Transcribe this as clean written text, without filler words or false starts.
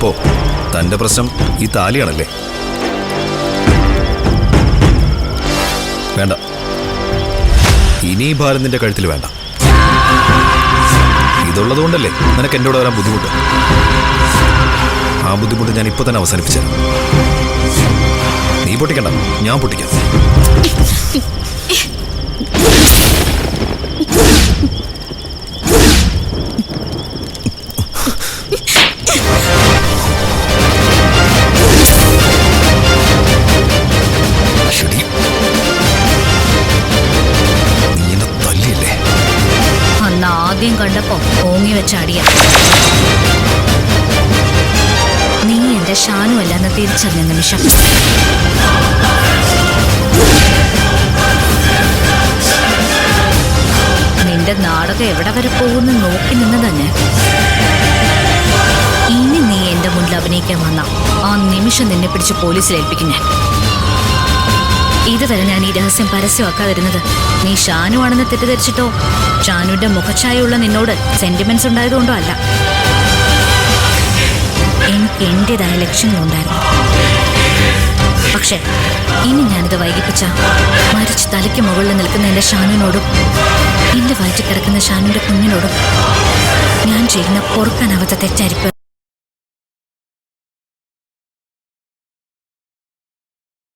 അപ്പോ തന്റെ പ്രശ്നം ഈ താലിയാണല്ലേ? വേണ്ട, ഇനി ഈ ഭാരം നിന്റെ കഴുത്തിൽ വേണ്ട. ഇതുള്ളതുകൊണ്ടല്ലേ നിനക്ക് എന്നോട് വരാൻ ബുദ്ധിമുട്ട്. ആ ബുദ്ധിമുട്ട് ഞാൻ ഇപ്പൊ തന്നെ അവസാനിപ്പിച്ചു. നീ പൊട്ടിക്കണ്ട, ഞാൻ പൊട്ടിക്കാം. നീ എന്നെ തല്ലിയല്ലേ? അന്ന് ആദ്യം കണ്ടപ്പോ ഓങ്ങി വെച്ചാടിയ നീ എന്റെ ഷാനു അല്ലെന്ന് തിരിച്ചറിഞ്ഞ നിമിഷം നിന്റെ നാടകം എവിടെ വരെ പോകുന്നു നോക്കി നിന്ന് തന്നെ. ഇനി നീ എന്റെ മുന്നിൽ അഭിനയിക്കാൻ വന്ന ആ നിമിഷം നിന്നെ പിടിച്ച് പോലീസിൽ ഏൽപ്പിക്കും ഞാൻ. ഇത് തന്നെ ഞാൻ ഈ രഹസ്യം പരസ്യമാക്കാതിരുന്നത് നീ ഷാനു ആണെന്ന് തെറ്റിദ്ധരിച്ചിട്ടോ ഷാനുവിന്റെ മുഖഛായുള്ള നിന്നോട് സെന്റിമെന്റ്സ് ഉണ്ടായതുകൊണ്ടോ അല്ല. എനിക്ക് എന്റേതായ ലക്ഷ്യങ്ങളുണ്ടായിരുന്നു. പക്ഷെ ഇനി ഞാനിത് വൈകിപ്പിച്ച മരിച്ച് തലയ്ക്ക് മുകളിൽ നിൽക്കുന്ന എന്റെ ഷാനുവിനോടും എന്റെ വയറ്റിൽ കിടക്കുന്ന ഷാനുവിന്റെ കുഞ്ഞിനോടും ഞാൻ ചെയ്യുന്ന പൊറുക്കാനാവാത്ത തെറ്റായിരിക്കും.